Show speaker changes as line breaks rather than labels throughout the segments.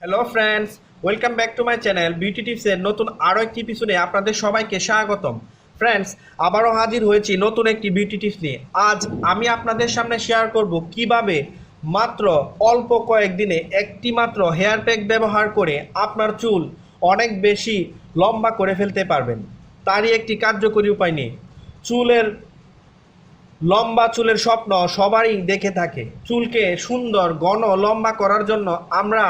Hello friends, welcome back to my channel beauty টিপসের নতুন আরও একটি এপিসোডে আপনাদের সবাইকে স্বাগতম। ফ্রেন্ডস, আবারও হাজির হয়েছি নতুন একটি বিউটি টিপস নিয়ে। আজ আমি আপনাদের সামনে শেয়ার করব কিভাবে মাত্র অল্প কয়েকদিনে একটি মাত্র হেয়ার প্যাক ব্যবহার করে আপনার চুল অনেক বেশি লম্বা করে ফেলতে পারবেন। তারই একটি কার্যকরী উপায় নিয়ে। লম্বা চুলের স্বপ্ন সবারই দেখে থাকে। চুলকে সুন্দর ঘন লম্বা করার জন্য আমরা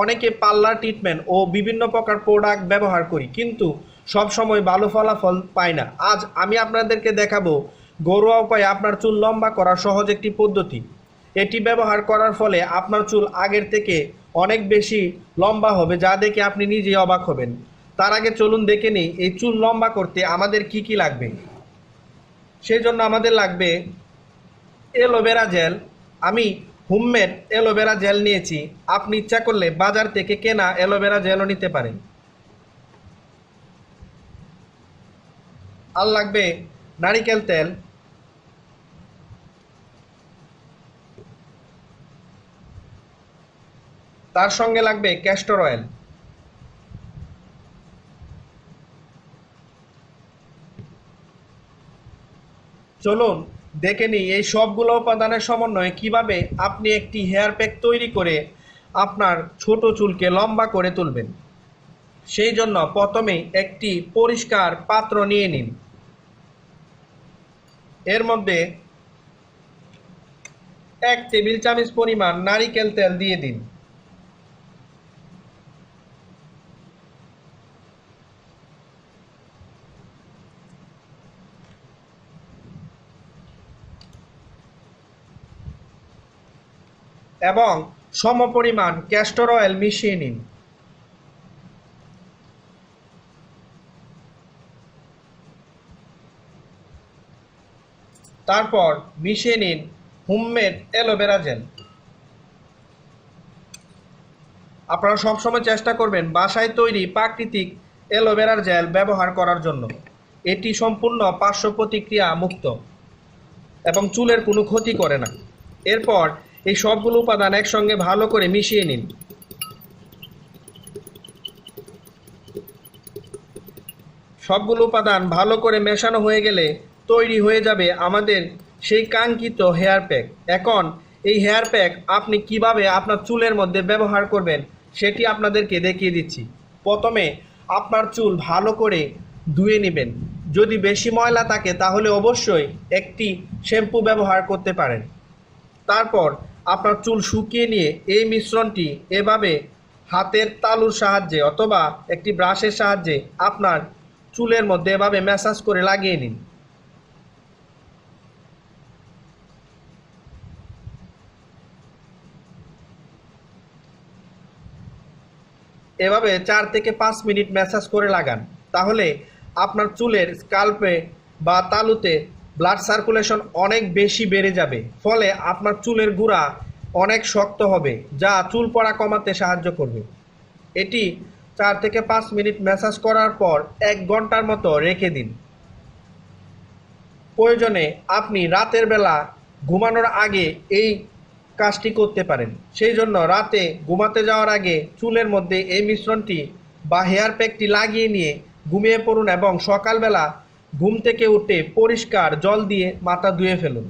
অনেকে পার্লার ট্রিটমেন্ট ও বিভিন্ন প্রকার প্রোডাক্ট ব্যবহার করি, কিন্তু সব সময় ভালো ফলাফল পাই না। আজ আমি আপনাদেরকে দেখাবো ঘরোয়া উপায়ে আপনার চুল লম্বা করার সহজ একটি পদ্ধতি। এটি ব্যবহার করার ফলে আপনার চুল আগের থেকে অনেক বেশি লম্বা হবে, যা দেখে আপনি নিজেই অবাক হবেন। তার আগে চলুন দেখে নিই এই চুল লম্বা করতে আমাদের কি কি লাগবে। সেই জন্য আমাদের লাগবে অ্যালোভেরা জেল। আমি হোমমেড অ্যালোভেরা জেল নিয়েছি, আপনি ইচ্ছা করলে বাজার থেকে কেনা অ্যালোভেরা জেলও নিতে পারেন। আর লাগবে নারিকেল তেল, তার সঙ্গে লাগবে ক্যাস্টর অয়েল। চলুন দেখে নিই এই সবগুলো উপাদানের সমন্বয়ে কিভাবে আপনি একটি হেয়ার প্যাক তৈরি করে আপনার ছোট চুলকে লম্বা করে তুলবেন। সেই জন্য প্রথমে একটি পরিষ্কার পাত্র নিয়ে নিন। এর মধ্যে 1 টেবিল চামচ পরিমাণ নারিকেল তেল দিয়ে দিন। এবং সমপরিমাণ ক্যাস্টর অয়েল মিশিয়ে নিন। তারপর মিশিয়ে নিন হোমমেড অ্যালোভেরা জেল। আপনারা সবসময় চেষ্টা করবেন বাসায় তৈরি প্রাকৃতিক অ্যালোভেরার জেল ব্যবহার করার জন্য। এটি সম্পূর্ণ পার্শ্ব প্রতিক্রিয়া মুক্ত এবং চুলের কোনো ক্ষতি করে না। এরপর এই সবগুলো উপাদান একসঙ্গে ভালো করে মিশিয়ে নিন। সবগুলো উপাদান ভালো করে মেশানো হয়ে গেলে তৈরি হয়ে যাবে আমাদের সেই কাঙ্ক্ষিত হেয়ার প্যাক। এখন এই হেয়ার প্যাক আপনি কিভাবে আপনার চুলের মধ্যে ব্যবহার করবেন সেটি আপনাদেরকে দেখিয়ে দিচ্ছি। প্রথমে আপনার চুল ভালো করে ধুয়ে নেবেন। যদি বেশি ময়লা থাকে তাহলে অবশ্যই একটি শ্যাম্পু ব্যবহার করতে পারেন। তারপর আপনার চুল শুকিয়ে নিয়ে এই মিশ্রণটি এভাবে হাতের তালুর সাহায্যে অথবা একটি ব্রাশের সাহায্যে আপনার চুলের মধ্যে এভাবে ম্যাসাজ করে লাগিয়ে নিন। এভাবে 4 থেকে 5 মিনিট ম্যাসাজ করে লাগান। তাহলে আপনার চুলের স্কাল্পে বা তালুতে ব্লাড সার্কুলেশন অনেক বেশি বেড়ে যাবে, ফলে আপনার চুলের গোড়া অনেক শক্ত হবে, যা চুল পড়া কমাতে সাহায্য করবে। এটি 4 থেকে 5 মিনিট ম্যাসাজ করার পর 1 ঘন্টার মতো রেখে দিন। প্রয়োজনে আপনি রাতের বেলা ঘুমানোর আগে এই কাজটি করতে পারেন। সেই জন্য রাতে ঘুমাতে যাওয়ার আগে চুলের মধ্যে এই মিশ্রণটি বা হেয়ার প্যাকটি লাগিয়ে নিয়ে ঘুমিয়ে পড়ুন এবং সকালবেলা ঘুম থেকে উঠে পরিষ্কার জল দিয়ে মাথা ধুয়ে ফেলুন।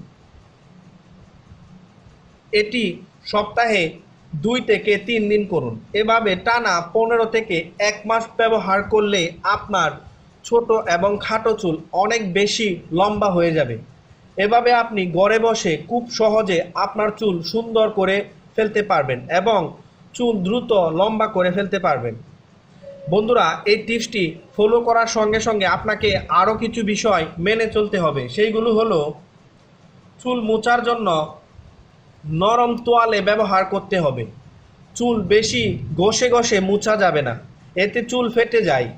এটি সপ্তাহে 2 থেকে 3 দিন করুন। এভাবে টানা 15 থেকে 1 মাস ব্যবহার করলে আপনার ছোট এবং খাটো চুল অনেক বেশি লম্বা হয়ে যাবে। এভাবে আপনি ঘরে বসে খুব সহজে আপনার চুল সুন্দর করে ফেলতে পারবেন এবং চুল দ্রুত লম্বা করে ফেলতে পারবেন। বন্ধুরা, এই টিপসটি ফলো করার সঙ্গে সঙ্গে আপনাকে আরও কিছু বিষয় মেনে চলতে হবে। সেইগুলো হলো চুল মোছার জন্য নরম তোয়ালে ব্যবহার করতে হবে। চুল বেশি ঘষে ঘষে মোছা যাবে না, এতে চুল ফেটে যায়।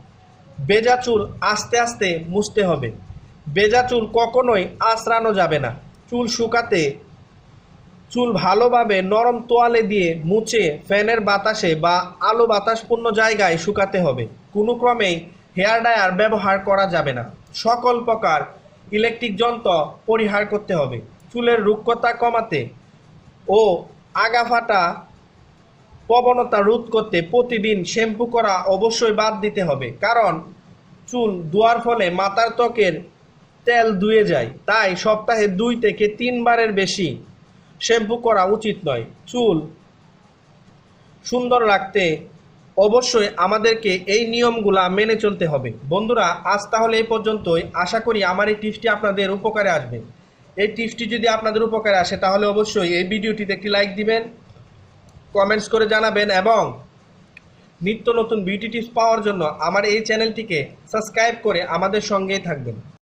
ভেজা চুল আস্তে আস্তে মুছতে হবে। ভেজা চুল কখনোই আঁচড়ানো যাবে না। চুল ভালোভাবে নরম তোয়ালে দিয়ে মুছে ফ্যানের বাতাসে বা আলো বাতাসপূর্ণ জায়গায় শুকাতে হবে। কোনো ক্রমেই হেয়ার ড্রায়ার ব্যবহার করা যাবে না। সকল প্রকার ইলেকট্রিক যন্ত্র পরিহার করতে হবে। চুলের রুক্ষতা কমাতে ও আগা ফাটা প্রবণতা রোধ করতে প্রতিদিন শ্যাম্পু করা অবশ্যই বাদ দিতে হবে, কারণ চুল ধোয়ার ফলে মাথার ত্বকের তেল ধুয়ে যায়। তাই সপ্তাহে 2 থেকে 3 বারের বেশি শ্যাম্পু করা উচিত নয়। চুল সুন্দর রাখতে অবশ্যই আমাদেরকে এই নিয়মগুলা মেনে চলতে হবে। বন্ধুরা, আজ তাহলে এই পর্যন্তই। আশা করি আমার এই টিপসটি আপনাদের উপকারে আসবে। এই টিপসটি যদি আপনাদের উপকারে আসে তাহলে অবশ্যই এই ভিডিওটিতে একটি লাইক দিবেন, কমেন্টস করে জানাবেন এবং নিত্য নতুন বিউটি টিপস পাওয়ার জন্য আমার এই চ্যানেলটিকে সাবস্ক্রাইব করে আমাদের সঙ্গেই থাকবেন।